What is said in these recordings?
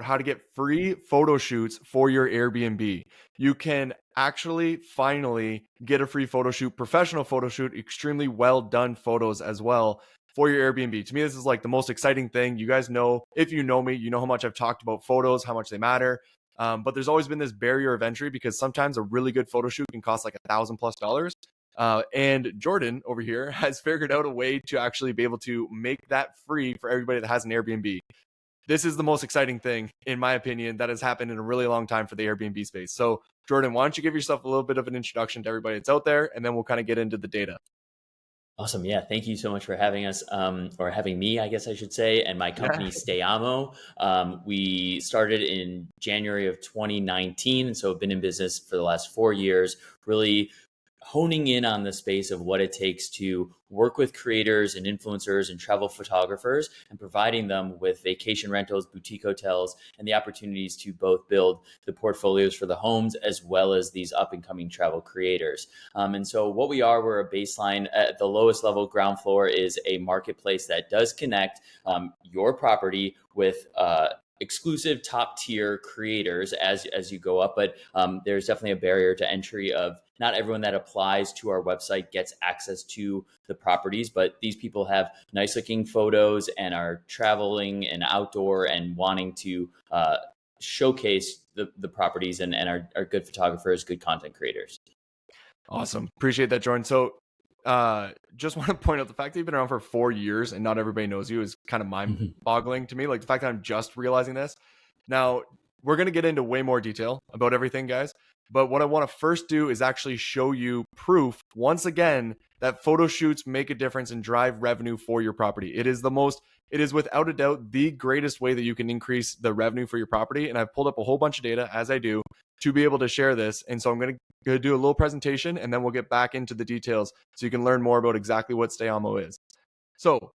how to get free photo shoots for your Airbnb. You can actually finally get a free photo shoot, professional photo shoot, extremely well done photos as well for your Airbnb. To me, this is like the most exciting thing. You guys know, if you know me, you know how much I've talked about photos, how much they matter. But there's always been this barrier of entry because sometimes a really good photo shoot can cost like $1,000+. And Jordan over here has figured out a way to actually be able to make that free for everybody that has an Airbnb. This is the most exciting thing, in my opinion, that has happened in a really long time for the Airbnb space. So, Jordan, why don't you give yourself a little bit of an introduction to everybody that's out there, and then we'll kind of get into the data. Awesome. Yeah. Thank you so much for having us, or having me, I guess I should say, and my company, Stayamo. We started in January of 2019. And so I've been in business for the last 4 years, really honing in on the space of what it takes to work with creators and influencers and travel photographers and providing them with vacation rentals, boutique hotels, and the opportunities to both build the portfolios for the homes as well as these up and coming travel creators. And so what we're a baseline at the lowest level. Ground floor is a marketplace that does connect your property with exclusive top tier creators as you go up, but there's definitely a barrier to entry of not everyone that applies to our website gets access to the properties, but these people have nice looking photos and are traveling and outdoor and wanting to showcase the properties and are good photographers, good content creators. Awesome. Appreciate that, Jordan. So just want to point out the fact that you've been around for 4 years and not everybody knows you is kind of mind boggling to me. Like the fact that I'm just realizing this. Now, we're going to get into way more detail about everything, guys. But what I want to first do is actually show you proof once again that photo shoots make a difference and drive revenue for your property. It is without a doubt the greatest way that you can increase the revenue for your property. And I've pulled up a whole bunch of data as I do to be able to share this. And so I'm going to do a little presentation and then we'll get back into the details so you can learn more about exactly what Stayamo is. So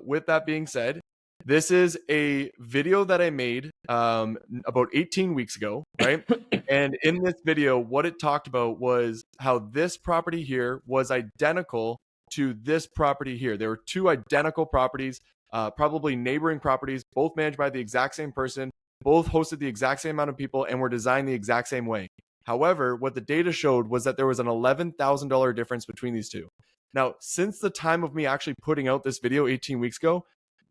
with that being said, this is a video that I made about 18 weeks ago, right? And in this video, what it talked about was how this property here was identical to this property here. There were two identical properties, probably neighboring properties, both managed by the exact same person, both hosted the exact same amount of people, and were designed the exact same way. However, what the data showed was that there was an $11,000 difference between these two. Now, since the time of me actually putting out this video 18 weeks ago,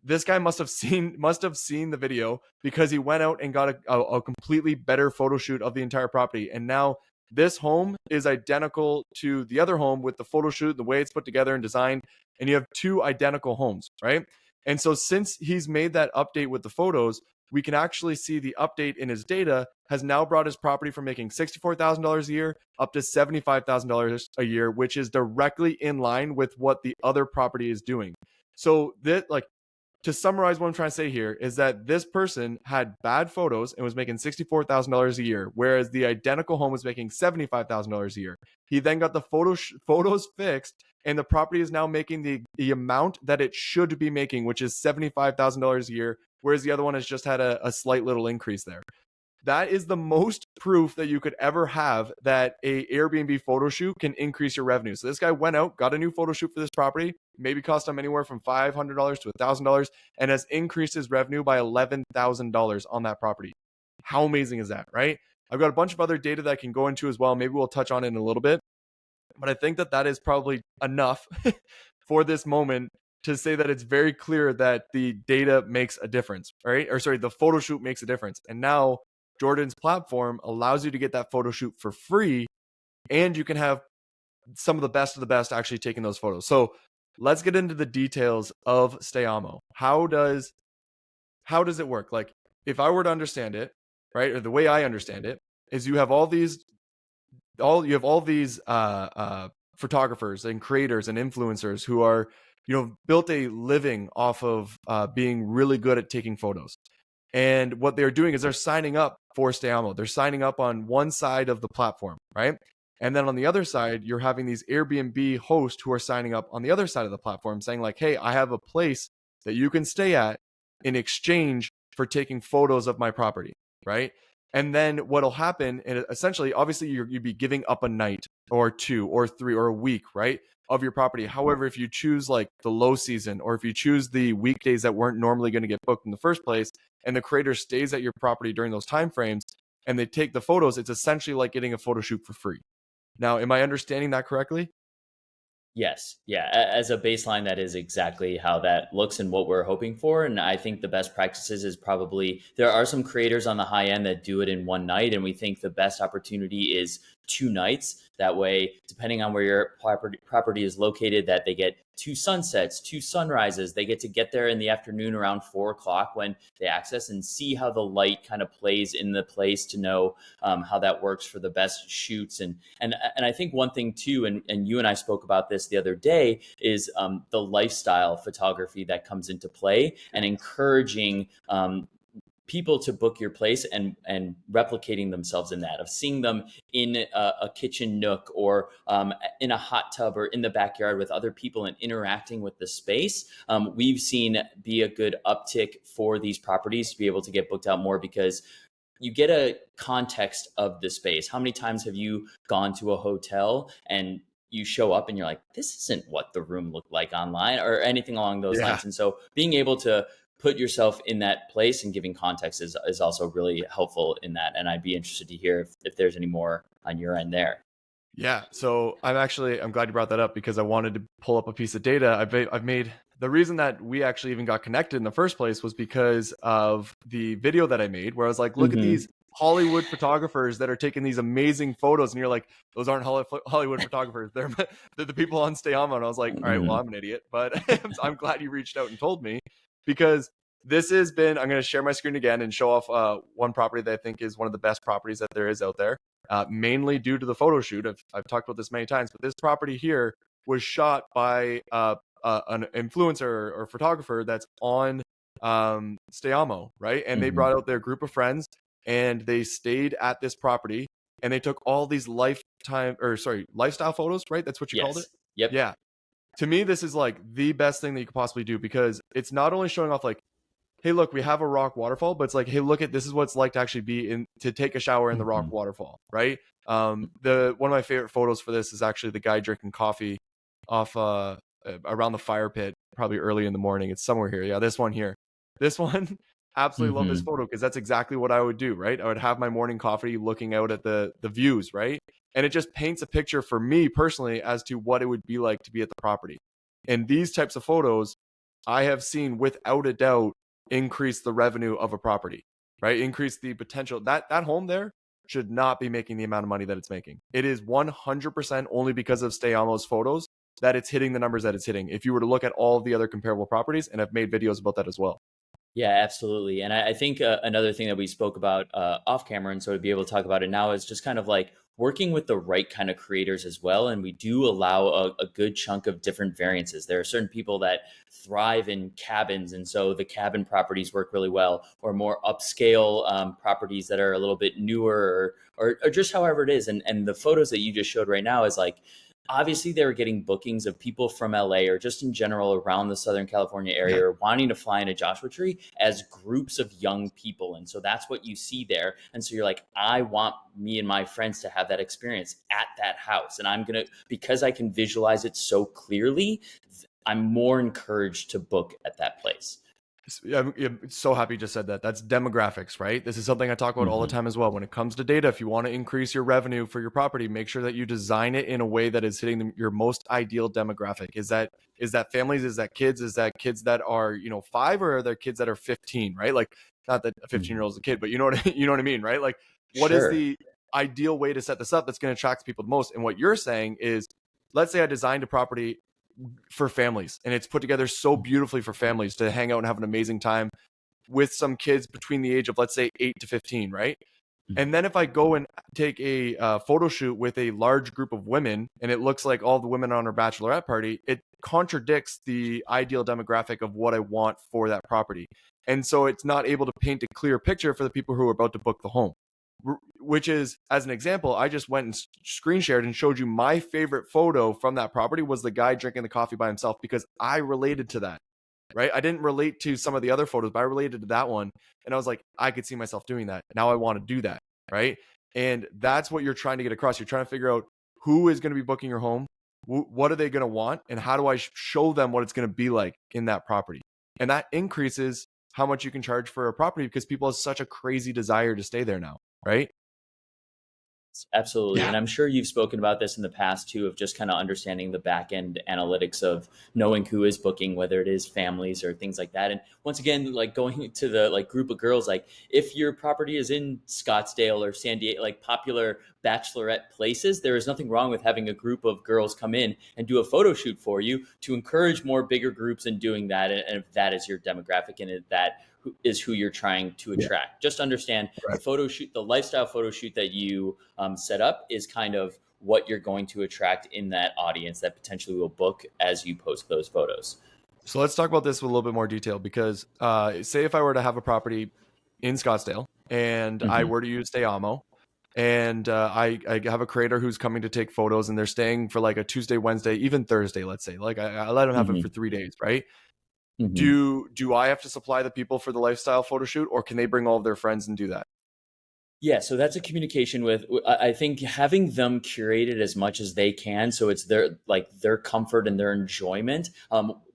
this guy must have seen the video because he went out and got a completely better photo shoot of the entire property. And now this home is identical to the other home with the photo shoot, the way it's put together and designed. And you have two identical homes, right? And so since he's made that update with the photos, we can actually see the update in his data has now brought his property from making $64,000 a year up to $75,000 a year, which is directly in line with what the other property is doing. So that, like, to summarize what I'm trying to say here is that this person had bad photos and was making $64,000 a year, whereas the identical home was making $75,000 a year. He then got the photos fixed, and the property is now making the amount that it should be making, which is $75,000 a year, whereas the other one has just had a slight little increase there. That is the most proof that you could ever have that a Airbnb photo shoot can increase your revenue. So this guy went out, got a new photo shoot for this property, maybe cost him anywhere from $500 to $1,000, and has increased his revenue by $11,000 on that property. How amazing is that, right? I've got a bunch of other data that I can go into as well. Maybe we'll touch on it in a little bit. But I think that is probably enough for this moment to say that it's very clear that the data makes a difference, right? Or sorry, the photo shoot makes a difference. And now Jordan's platform allows you to get that photo shoot for free, and you can have some of the best actually taking those photos. So let's get into the details of Stayamo. How does it work? Like, if I were to understand it, right, or the way I understand it, is you have all these photographers and creators and influencers who are, built a living off of being really good at taking photos. And what they're doing is they're signing up for Stayamo. They're signing up on one side of the platform, right? And then on the other side, you're having these Airbnb hosts who are signing up on the other side of the platform saying like, hey, I have a place that you can stay at in exchange for taking photos of my property, right? And then what'll happen, and essentially, obviously, you'd be giving up a night or two or three or a week, right, of your property. However, if you choose like the low season, or if you choose the weekdays that weren't normally going to get booked in the first place, and the creator stays at your property during those time frames, and they take the photos, it's essentially like getting a photo shoot for free. Now, am I understanding that correctly? Yes. Yeah. As a baseline, that is exactly how that looks and what we're hoping for. And I think the best practices is probably there are some creators on the high end that do it in one night. And we think the best opportunity is 2 nights. That way, depending on where your property is located, that they get 2 sunsets, 2 sunrises. They get there in the afternoon around 4 o'clock when they access and see how the light kind of plays in the place to know how that works for the best shoots. And I think one thing too, and you and I spoke about this the other day, is the lifestyle photography that comes into play and encouraging people to book your place and replicating themselves in that, of seeing them in a kitchen nook or in a hot tub or in the backyard with other people and interacting with the space. We've seen be a good uptick for these properties to be able to get booked out more because you get a context of the space. How many times have you gone to a hotel and you show up and you're like, this isn't what the room looked like online or anything along those Yeah. lines? And so being able to put yourself in that place and giving context is also really helpful in that. And I'd be interested to hear if there's any more on your end there. Yeah. So I'm glad you brought that up because I wanted to pull up a piece of data. I've made the reason that we actually even got connected in the first place was because of the video that I made where I was like, look at these Hollywood photographers that are taking these amazing photos. And you're like, those aren't Hollywood photographers. They're the people on Stayamo. And I was like, all right, well, I'm an idiot, but I'm glad you reached out and told me because this has been, I'm going to share my screen again and show off one property that I think is one of the best properties that there is out there. Mainly due to the photo shoot. I've talked about this many times, but this property here was shot by an influencer or photographer that's on Stayamo, right? And they brought out their group of friends and they stayed at this property and they took all these lifestyle photos, right? That's what you called it? Yep. Yeah. To me, this is like the best thing that you could possibly do because it's not only showing off like, hey, look, we have a rock waterfall, but it's like, hey, look at this is what it's like to actually to take a shower in the rock waterfall, right? One of my favorite photos for this is actually the guy drinking coffee off around the fire pit, probably early in the morning. It's somewhere here. Yeah, this one here. This one, absolutely love this photo because that's exactly what I would do, right? I would have my morning coffee looking out at the views, right? And it just paints a picture for me personally as to what it would be like to be at the property. And these types of photos I have seen without a doubt increase the revenue of a property, right? Increase the potential. That home there should not be making the amount of money that it's making. It is 100% only because of Stayamo's photos that it's hitting the numbers that it's hitting. If you were to look at all of the other comparable properties, and I've made videos about that as well. Yeah, absolutely. And I think another thing that we spoke about off camera, and so to be able to talk about it now, is just kind of like working with the right kind of creators as well. And we do allow a good chunk of different variances. There are certain people that thrive in cabins, and so the cabin properties work really well, or more upscale properties that are a little bit newer, or just however it is. And the photos that you just showed right now is like, obviously they were getting bookings of people from LA or just in general around the Southern California area or wanting to fly into Joshua Tree as groups of young people. And so that's what you see there. And so you're like, I want me and my friends to have that experience at that house. And I'm going to, because I can visualize it so clearly, I'm more encouraged to book at that place. I'm so happy you just said that. That's demographics, right? This is something I talk about all the time as well. When it comes to data, if you want to increase your revenue for your property, make sure that you design it in a way that is hitting your most ideal demographic. Is that families? Is that kids? Is that kids that are 5, or are there kids that are 15? Right? Like, not that a 15-year-old is a kid, but you know what I mean, right? Like, what is the ideal way to set this up that's going to attract people the most? And what you're saying is, let's say I designed a property for families and it's put together so beautifully for families to hang out and have an amazing time with some kids between the age of, let's say, 8 to 15, right? And then if I go and take a photo shoot with a large group of women and it looks like all the women on our bachelorette party, it contradicts the ideal demographic of what I want for that property. And so it's not able to paint a clear picture for the people who are about to book the home. Which is, as an example, I just went and screen shared and showed you my favorite photo from that property was the guy drinking the coffee by himself because I related to that, right? I didn't relate to some of the other photos, but I related to that one. And I was like, I could see myself doing that. Now I want to do that. right? And that's what you're trying to get across. You're trying to figure out who is going to be booking your home, what are they going to want, and how do I show them what it's going to be like in that property. And that increases how much you can charge for a property because people have such a crazy desire to stay there now, right? Absolutely. Yeah. And I'm sure you've spoken about this in the past too, of just kind of understanding the back end analytics of knowing who is booking, whether it is families or things like that. And once again, like going to the like group of girls, like if your property is in Scottsdale or San Diego, like popular bachelorette places, there is nothing wrong with having a group of girls come in and do a photo shoot for you to encourage more bigger groups in doing that. And if that is your demographic and if that is who you're trying to Yeah. attract. Just understand the Right. photo shoot, the lifestyle photo shoot that you set up is kind of what you're going to attract in that audience that potentially will book as you post those photos. So let's talk about this with a little bit more detail because say if I were to have a property in Scottsdale and I Mm-hmm. were to use Stayamo and I have a creator who's coming to take photos and they're staying for like a Tuesday, Wednesday, even Thursday, let's say, like I let them have it for Mm-hmm. 3 days, right? Mm-hmm. Do I have to supply the people for the lifestyle photo shoot or can they bring all of their friends and do that? Yeah, so that's a communication with. I think having them curated as much as they can, so it's their comfort and their enjoyment.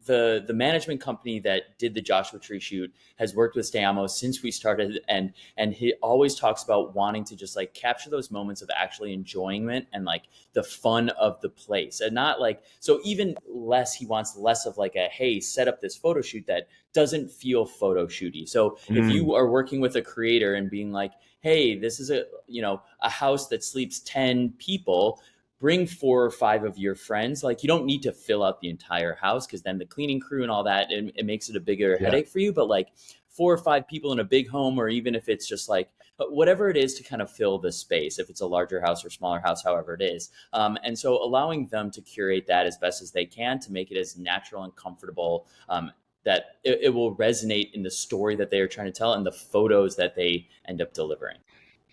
The management company that did the Joshua Tree shoot has worked with Stamo since we started, and he always talks about wanting to just like capture those moments of actually enjoyment and like the fun of the place, and not like so even less. He wants less of like a hey, set up this photo shoot that doesn't feel photo shooty. So if Mm, you are working with a creator and being like hey, this is a house that sleeps 10 people, bring 4 or 5 of your friends. Like you don't need to fill out the entire house because then the cleaning crew and all that, it makes it a bigger yeah. headache for you. But like 4 or 5 people in a big home, or even if it's just like whatever it is to kind of fill the space, if it's a larger house or smaller house, however it is. And so allowing them to curate that as best as they can to make it as natural and comfortable that it will resonate in the story that they are trying to tell and the photos that they end up delivering.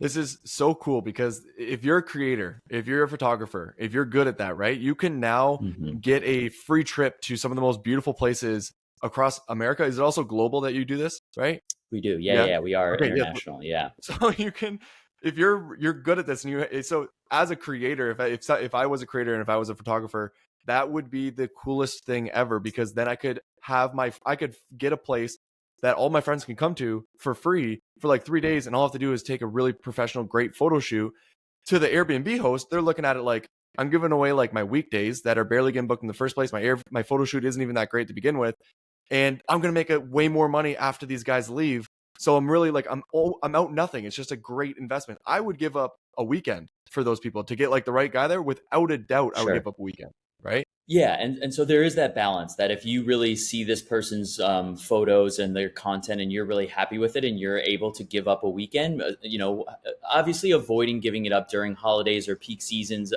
This is so cool because if you're a creator, if you're a photographer, if you're good at that, right, you can now Mm-hmm. get a free trip to some of the most beautiful places across America. Is it also global that you do this, right? We do. Yeah, Yeah. yeah, we are Okay. Yeah. international. Yeah. So you can, if you're good at this, and so as a creator, if I was a creator and if I was a photographer, that would be the coolest thing ever because then I could get a place that all my friends can come to for free for like 3 days, and all I have to do is take a really professional, great photo shoot. To the Airbnb host, they're looking at it like I'm giving away like my weekdays that are barely getting booked in the first place. My photo shoot isn't even that great to begin with, and I'm gonna make it way more money after these guys leave. So I'm really like I'm out nothing. It's just a great investment. I would give up a weekend for those people to get like the right guy there. Without a doubt, I would give Sure. up a weekend. Right? Yeah, and so there is that balance that if you really see this person's photos and their content and you're really happy with it and you're able to give up a weekend, obviously avoiding giving it up during holidays or peak seasons.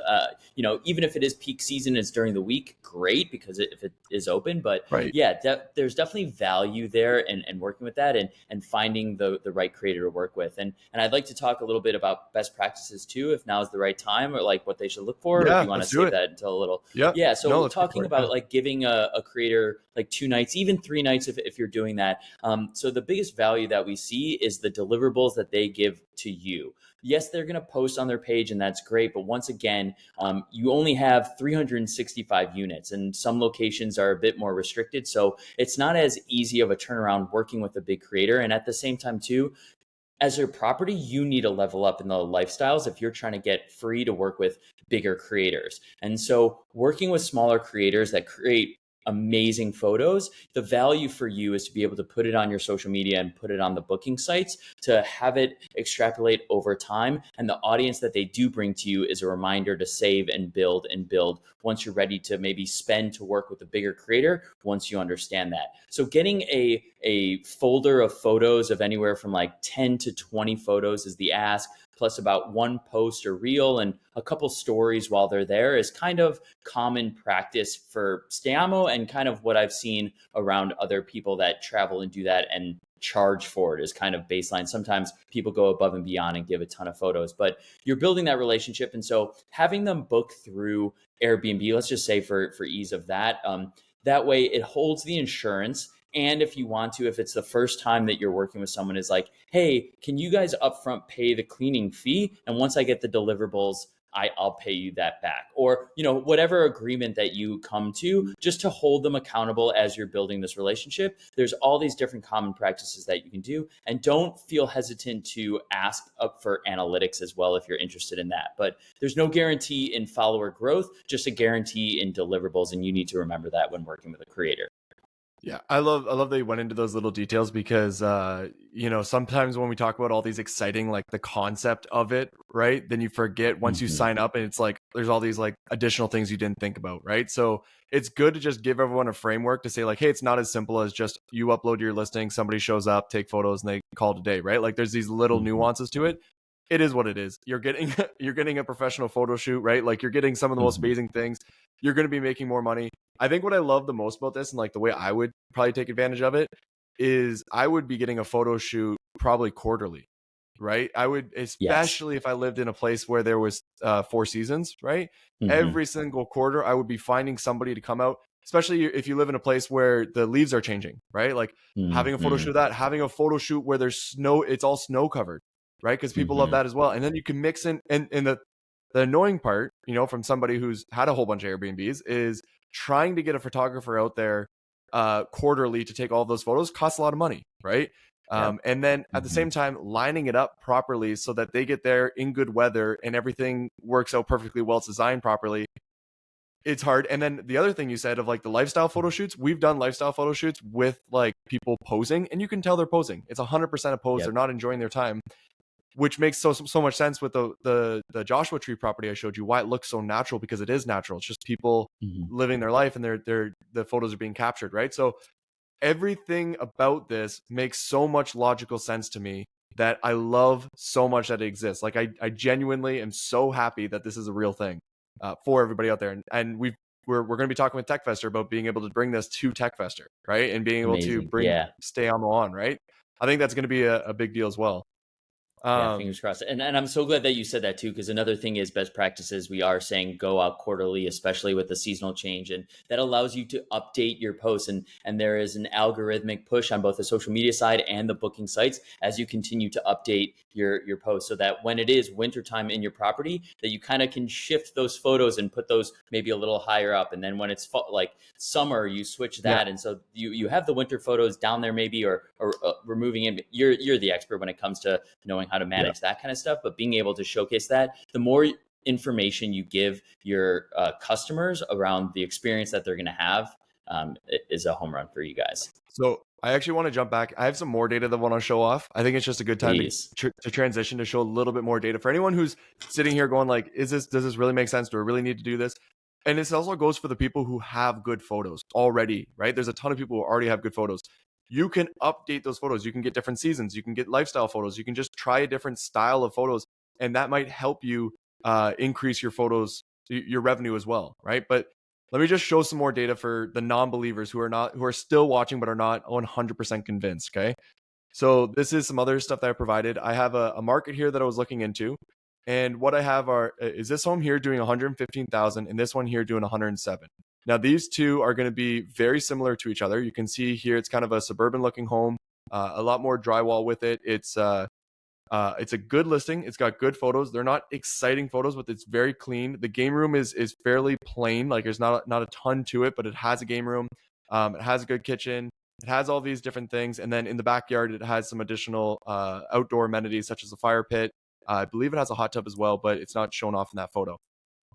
Even if it is peak season, it's during the week, great because if it is open. But Right. yeah, there's definitely value there and working with that and finding the right creator to work with. And I'd like to talk a little bit about best practices too, if now is the right time or like what they should look for, or if Yeah. you want to Let's do save it. that until a little. Yep. Yeah, No, so let's go for talking it. Yeah. about like giving a creator like 2 nights, even 3 nights if you're doing that. So the biggest value that we see is the deliverables that they give to you. Yes, they're going to post on their page and that's great. But once again, you only have 365 units and some locations are a bit more restricted. So it's not as easy of a turnaround working with a big creator. And at the same time too, as your property, you need to level up in the lifestyles if you're trying to get free to work with bigger creators. And so, working with smaller creators that create amazing photos, the value for you is to be able to put it on your social media and put it on the booking sites to have it extrapolate over time. And the audience that they do bring to you is a reminder to save and build once you're ready to maybe spend to work with a bigger creator once you understand that. So getting a folder of photos of anywhere from like 10 to 20 photos is the ask, plus about one post or reel and a couple stories while they're there is kind of common practice for Stamo and kind of what I've seen around other people that travel and do that and charge for it is kind of baseline. Sometimes people go above and beyond and give a ton of photos, but you're building that relationship. And so having them book through Airbnb, let's just say for ease of that, that way it holds the insurance And if you want to, if it's the first time that you're working with someone, is like, hey, can you guys upfront pay the cleaning fee? And once I get the deliverables, I'll pay you that back. Or, whatever agreement that you come to, just to hold them accountable as you're building this relationship. There's all these different common practices that you can do. And don't feel hesitant to ask up for analytics as well if you're interested in that. But there's no guarantee in follower growth, just a guarantee in deliverables. And you need to remember that when working with a creator. Yeah, I love that you went into those little details because sometimes when we talk about all these exciting, like the concept of it, right? Then you forget once you sign up and it's like there's all these like additional things you didn't think about, right? So it's good to just give everyone a framework to say like, hey, it's not as simple as just you upload your listing, somebody shows up, take photos, and they call it a day, right? Like there's these little nuances to it. It is what it is. You're getting a professional photo shoot, right? Like you're getting some of the most amazing things. You're going to be making more money. I think what I love the most about this and like the way I would probably take advantage of it is I would be getting a photo shoot probably quarterly, right? I would, especially if I lived in a place where there was 4 seasons, right? Every single quarter, I would be finding somebody to come out, especially if you live in a place where the leaves are changing, right? Like having a photo shoot of that, having a photo shoot where there's snow, it's all snow covered, right? Because people love that as well. And then you can mix in, and the annoying part, from somebody who's had a whole bunch of Airbnbs is trying to get a photographer out there quarterly to take all those photos costs a lot of money, right? And then at the same time, lining it up properly so that they get there in good weather and everything works out perfectly well, it's designed properly. It's hard. And then the other thing you said of like the lifestyle photo shoots, we've done lifestyle photo shoots with like people posing, and you can tell they're posing. It's 100% a pose. They're not enjoying their time, which makes so much sense with the Joshua Tree property I showed you, why it looks so natural, because it is natural. It's just people living their life and the photos are being captured, right? So everything about this makes so much logical sense to me that I love so much that it exists. Like I genuinely am so happy that this is a real thing for everybody out there. And we're going to be talking with TechFester about being able to bring this to TechFester, right? And being able to bring Stayamo on, right? I think that's going to be a big deal as well. Fingers crossed. And I'm so glad that you said that too, because another thing is best practices. We are saying go out quarterly, especially with the seasonal change, and that allows you to update your posts. And there is an algorithmic push on both the social media side and the booking sites as you continue to update your posts, so that when it is wintertime in your property, that you kind of can shift those photos and put those maybe a little higher up. And then when it's like summer, you switch that. And so you have the winter photos down there maybe, or removing it. You're the expert when it comes to knowing how to manage that kind of stuff, but being able to showcase that, the more information you give your customers around the experience that they're going to have, is a home run for you guys. So I actually want to jump back. I have some more data that I want to show off. I think it's just a good time to transition to show a little bit more data for anyone who's sitting here going like, does this really make sense? Do I really need to do this? And this also goes for the people who have good photos already, right? There's a ton of people who already have good photos. You can update those photos. You can get different seasons. You can get lifestyle photos. You can just try a different style of photos, and that might help you increase your photos, your revenue as well, right? But let me just show some more data for the non-believers who are still watching but are not 100% convinced. Okay, so this is some other stuff that I provided. I have a market here that I was looking into, and what I have is this home here doing 115,000, and this one here doing 107. Now, these two are going to be very similar to each other. You can see here it's kind of a suburban looking home, a lot more drywall with it. It's a good listing. It's got good photos. They're not exciting photos, but it's very clean. The game room is fairly plain. Like there's not a ton to it, but it has a game room. It has a good kitchen. It has all these different things. And then in the backyard, it has some additional outdoor amenities such as a fire pit. I believe it has a hot tub as well, but it's not shown off in that photo.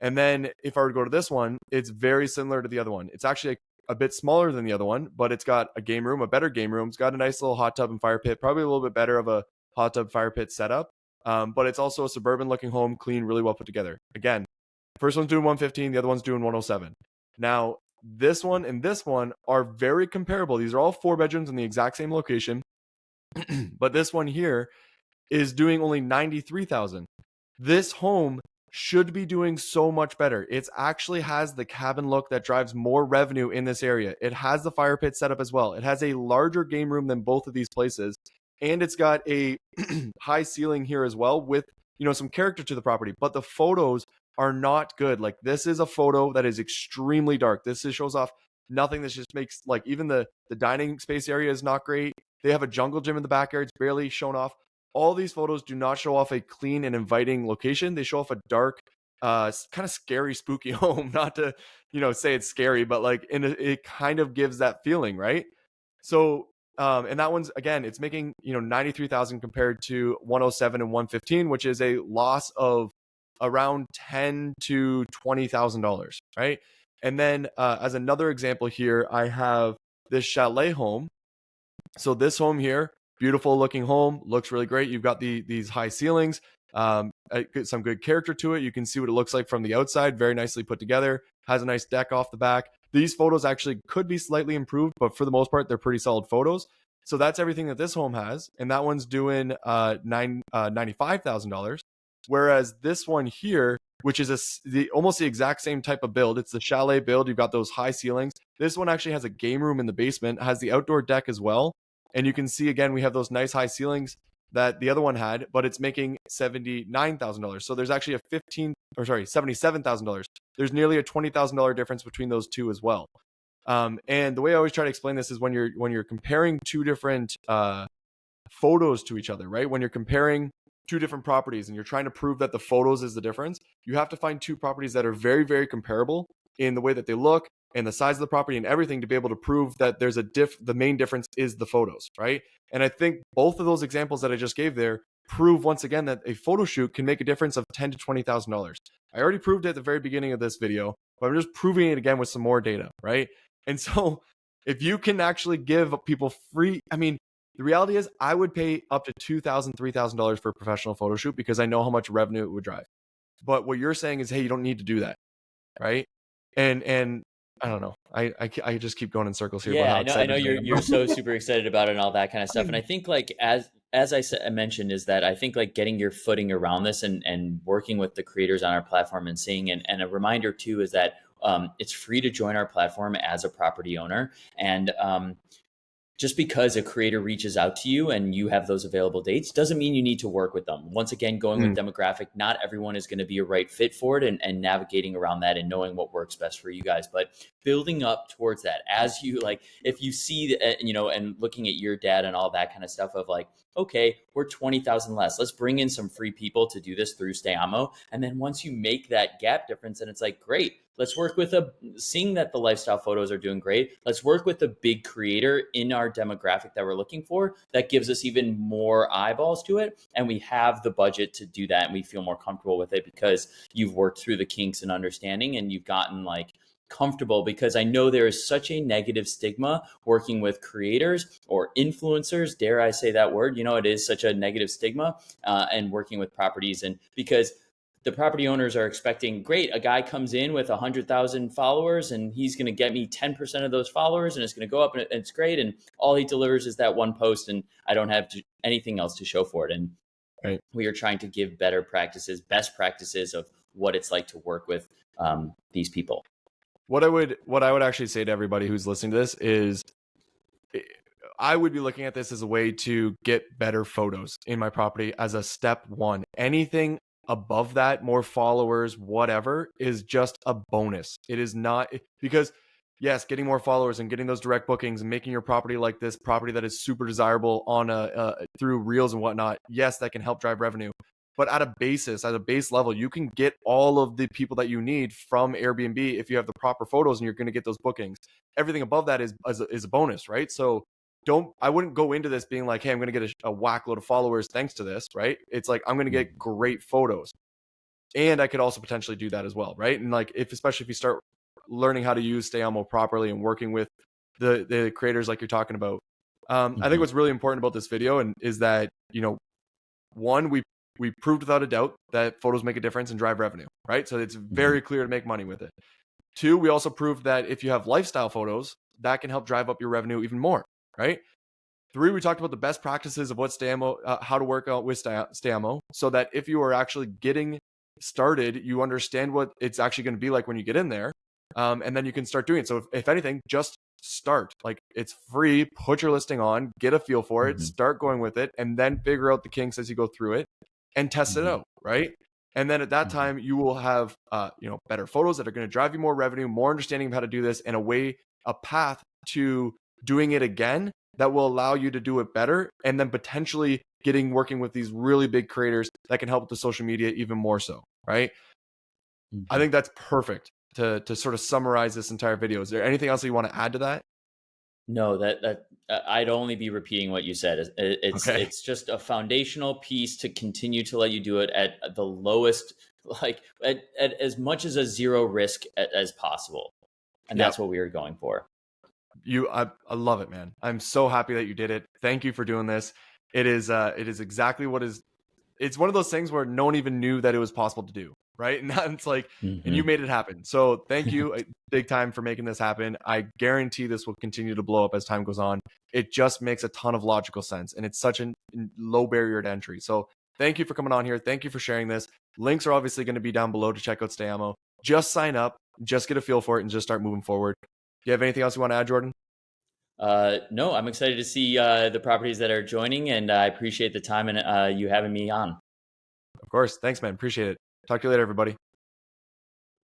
And then if I were to go to this one, it's very similar to the other one. It's actually a bit smaller than the other one, but it's got a game room, a better game room. It's got a nice little hot tub and fire pit, probably a little bit better of a hot tub fire pit setup. But it's also a suburban looking home, clean, really well put together. Again, first one's doing 115, the other one's doing 107. Now, this one and this one are very comparable. These are all 4 bedrooms in the exact same location. But this one here is doing only 93,000. This home should be doing so much better. It actually has the cabin look that drives more revenue in this area. It has the fire pit set up as well. It has a larger game room than both of these places. And it's got a high ceiling here as well with, some character to the property. But the photos are not good. Like this is a photo that is extremely dark. Shows off nothing that just makes, like, even the dining space area is not great. They have a jungle gym in the backyard. It's barely shown off. All these photos do not show off a clean and inviting location. They show off a dark, kind of scary, spooky home. Not to, say it's scary, but like it kind of gives that feeling, right? So, and that one's, again, it's making 93,000 compared to 107 and 115, which is a loss of around $10,000 to $20,000, right? And then as another example here, I have this chalet home. So this home here, beautiful looking home, looks really great. You've got these high ceilings, some good character to it. You can see what it looks like from the outside, very nicely put together, has a nice deck off the back. These photos actually could be slightly improved, but for the most part, they're pretty solid photos. So that's everything that this home has. And that one's doing $95,000. Whereas this one here, which is almost the exact same type of build, it's the chalet build. You've got those high ceilings. This one actually has a game room in the basement, has the outdoor deck as well. And you can see, again, we have those nice high ceilings that the other one had, but it's making $79,000. So there's actually a $77,000. There's nearly a $20,000 difference between those two as well. And the way I always try to explain this is when you're comparing two different photos to each other, right? When you're comparing two different properties and you're trying to prove that the photos is the difference, you have to find two properties that are very, very comparable in the way that they look and the size of the property and everything to be able to prove that there's the main difference is the photos, right? And I think both of those examples that I just gave there prove once again that a photo shoot can make a difference of $10,000 to $20,000. I already proved it at the very beginning of this video, but I'm just proving it again with some more data, right? And so if you can actually give people free, I mean, the reality is I would pay up to $2,000, $3,000 for a professional photo shoot because I know how much revenue it would drive. But what you're saying is, hey, you don't need to do that, right? And I don't know. I just keep going in circles here. Yeah, about how I know excited you're so super excited about it and all that kind of stuff. And I think like as I mentioned, is that I think like getting your footing around this and working with the creators on our platform and seeing, and a reminder too is that it's free to join our platform as a property owner. And just because a creator reaches out to you and you have those available dates doesn't mean you need to work with them. Once again, going with demographic, not everyone is going to be a right fit for it, and navigating around that and knowing what works best for you guys. But building up towards that, as you like, if you see, and looking at your data and all that kind of stuff of like, okay, we're 20,000 less. Let's bring in some free people to do this through Stayamo. And then once you make that gap difference, and it's like, great, let's work with seeing that the lifestyle photos are doing great. Let's work with a big creator in our demographic that we're looking for. That gives us even more eyeballs to it. And we have the budget to do that. And we feel more comfortable with it because you've worked through the kinks and understanding and you've gotten like comfortable, because I know there is such a negative stigma working with creators or influencers, dare I say that word, it is such a negative stigma and working with properties. And because the property owners are expecting, great, a guy comes in with 100,000 followers and he's going to get me 10% of those followers and it's going to go up and it's great. And all he delivers is that one post and I don't have anything else to show for it. And right. We are trying to give better practices, best practices of what it's like to work with these people. What I would actually say to everybody who's listening to this is I would be looking at this as a way to get better photos in my property as a step one. Anything above that, more followers, whatever, is just a bonus. It is not, because yes, getting more followers and getting those direct bookings and making your property like this property that is super desirable on through reels and whatnot, yes, that can help drive revenue. But at a base level, you can get all of the people that you need from Airbnb if you have the proper photos and you're going to get those bookings. Everything above that is a bonus, right? So I wouldn't go into this being like, hey, I'm going to get a whack load of followers thanks to this, right? It's like, I'm going to get great photos. And I could also potentially do that as well, right? And like, especially if you start learning how to use Stayamo properly and working with the creators like you're talking about. I think what's really important about this video is that, one, we proved without a doubt that photos make a difference and drive revenue, right? So it's very clear to make money with it. Two, we also proved that if you have lifestyle photos, that can help drive up your revenue even more, right? Three, we talked about the best practices of what Stayamo, how to work out with Stayamo, so that if you are actually getting started, you understand what it's actually going to be like when you get in there, and then you can start doing it. So if anything, just start. Like, it's free. Put your listing on, get a feel for it, start going with it, and then figure out the kinks as you go through it and test it out, right? And then at that time, you will have better photos that are going to drive you more revenue, more understanding of how to do this, and a way a path to doing it again that will allow you to do it better, and then potentially working with these really big creators that can help with the social media even more so, right? I think that's perfect to sort of summarize this entire video. Is there anything else that you want to add to that? No, that I'd only be repeating what you said. Okay. It's just a foundational piece to continue to let you do it at the lowest, like at as much as a zero risk as possible, and that's what we were going for. I love it, man. I'm so happy that you did it. Thank you for doing this. It is exactly what is. It's one of those things where no one even knew that it was possible to do, right? And it's like, and you made it happen. So thank you big time for making this happen. I guarantee this will continue to blow up as time goes on. It just makes a ton of logical sense, and it's such a low barrier to entry. So thank you for coming on here. Thank you for sharing this. Links are obviously going to be down below to check out Stayamo. Just sign up, just get a feel for it, and just start moving forward. Do you have anything else you want to add, Jordan? No, I'm excited to see the properties that are joining, and I appreciate the time and you having me on. Of course. Thanks, man. Appreciate it. Talk to you later, everybody.